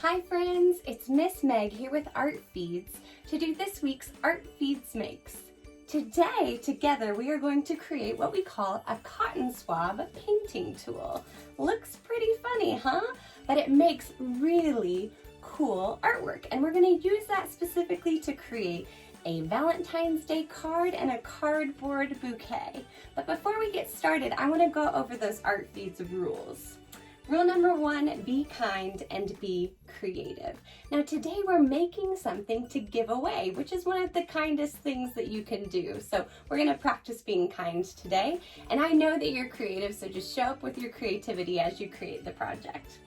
Hi friends, it's Miss Meg here with Art Feeds to do this week's Art Feeds Makes. Today, together, we are going to create what we call a cotton swab painting tool. Looks pretty funny, huh? But it makes really cool artwork, and we're going to use that specifically to create a Valentine's Day card and a cardboard bouquet. But before we get started, I want to go over those Art Feeds rules. Rule number 1, be kind and be creative. Now today we're making something to give away, which is one of the kindest things that you can do. So we're going to practice being kind today. And I know that you're creative, so just show up with your creativity as you create the project.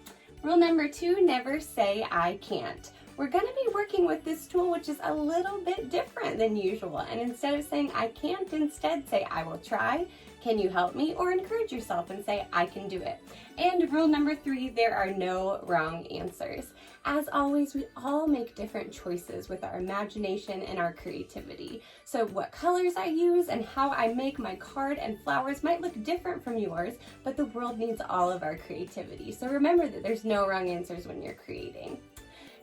Rule number 2, never say I can't. We're going to be working with this tool, which is a little bit different than usual. And instead of saying I can't, instead say I will try, can you help me, or encourage yourself and say I can do it. And rule number 3, there are no wrong answers. As always, we all make different choices with our imagination and our creativity. So what colors I use and how I make my card and flowers might look different from yours, but the world needs all of our creativity. So remember that there's no wrong answers when you're creating.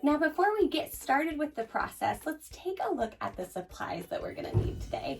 Now, before we get started with the process, let's take a look at the supplies that we're going to need today.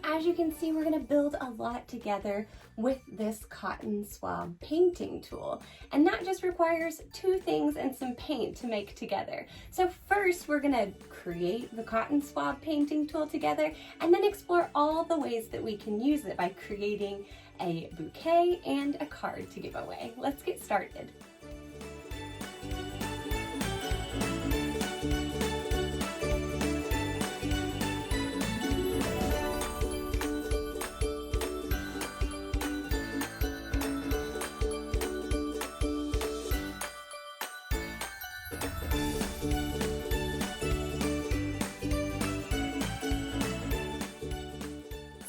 As you can see, we're going to build a lot together with this Cotton Swab painting tool. And that just requires 2 things and some paint to make together. So first, we're going to create the Cotton Swab painting tool together and then explore all the ways that we can use it by creating a bouquet and a card to give away. Let's get started.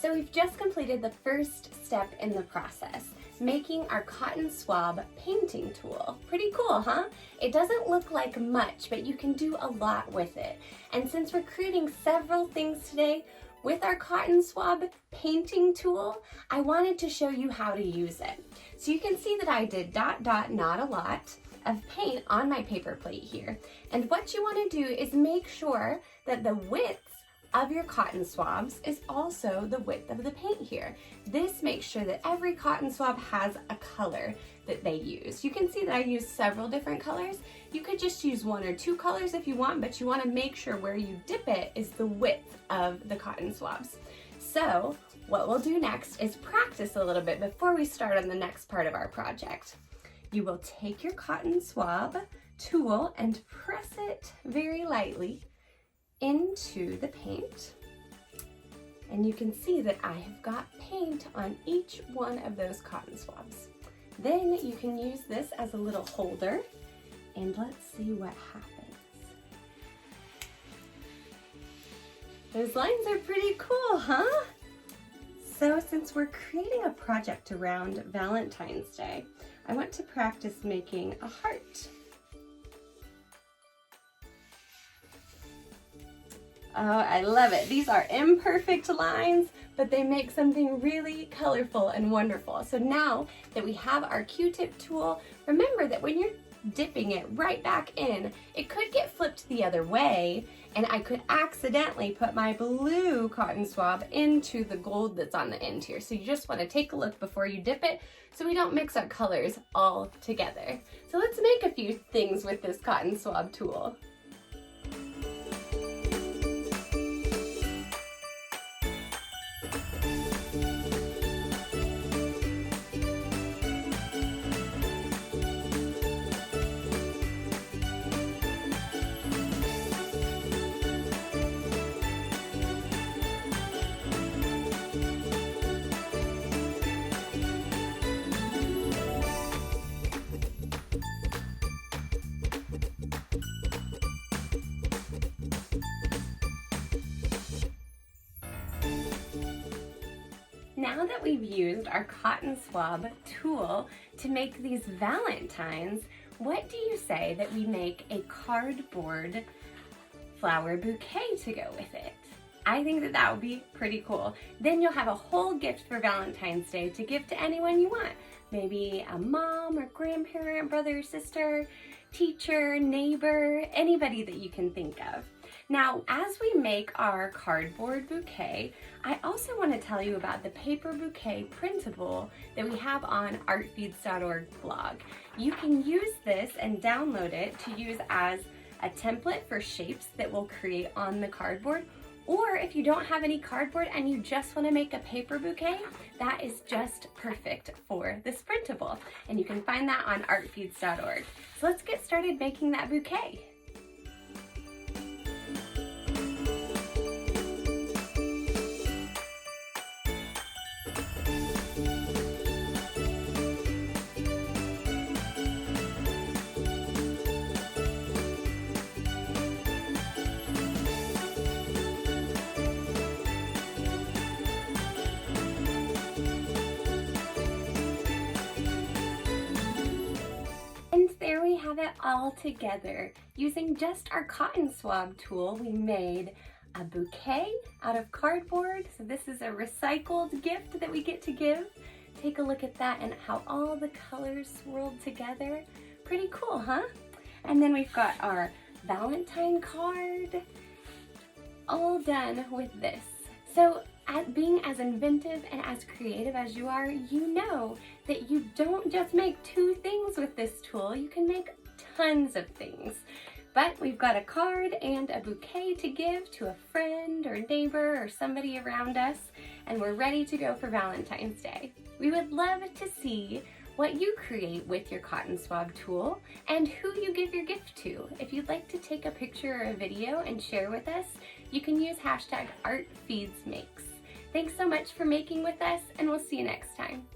So we've just completed the first step in the process, making our Cotton Swab painting tool. Pretty cool, huh? It doesn't look like much, but you can do a lot with it. And since we're creating several things today with our Cotton Swab painting tool, I wanted to show you how to use it. So you can see that I did dot, dot, not a lot of paint on my paper plate here. And what you want to do is make sure that the width of your cotton swabs is also the width of the paint here. This makes sure that every cotton swab has a color that they use. You can see that I use several different colors. You could just use 1 or 2 colors if you want, but you want to make sure where you dip it is the width of the cotton swabs. So what we'll do next is practice a little bit before we start on the next part of our project. You will take your cotton swab tool and press it very lightly into the paint, and you can see that I have got paint on each one of those cotton swabs. Then you can use this as a little holder, and let's see what happens. Those lines are pretty cool, huh? So since we're creating a project around Valentine's Day, I want to practice making a heart. Oh, I love it. These are imperfect lines, but they make something really colorful and wonderful. So now that we have our Q-tip tool, remember that when you're dipping it right back in, it could get flipped the other way, and I could accidentally put my blue cotton swab into the gold that's on the end here. So you just want to take a look before you dip it so we don't mix our colors all together. So let's make a few things with this cotton swab tool. now that we've used our Cotton Swab tool to make these Valentines, what do you say that we make a cardboard flower bouquet to go with it? I think that that would be pretty cool. Then you'll have a whole gift for Valentine's Day to give to anyone you want. Maybe a mom or grandparent, brother or sister, teacher, neighbor, anybody that you can think of. Now, as we make our cardboard bouquet, I also want to tell you about the paper bouquet printable that we have on artfeeds.org blog. You can use this and download it to use as a template for shapes that we'll create on the cardboard. Or if you don't have any cardboard and you just want to make a paper bouquet, that is just perfect for this printable. And you can find that on artfeeds.org. So let's get started making that bouquet. And there we have it all together. Using just our Cotton Swab tool, we made a bouquet out of cardboard. So this is a recycled gift that we get to give. Take a look at that and how all the colors swirled together. Pretty cool, huh? And then we've got our Valentine card, all done with this. So being as inventive and as creative as you are, you know that you don't just make two things with this tool, you can make tons of things. But we've got a card and a bouquet to give to a friend or neighbor or somebody around us, and we're ready to go for Valentine's Day. We would love to see what you create with your Cotton Swab tool and who you give your gift to. If you'd like to take a picture or a video and share with us, you can use #ArtFeedsMakes. Thanks so much for making with us, and we'll see you next time.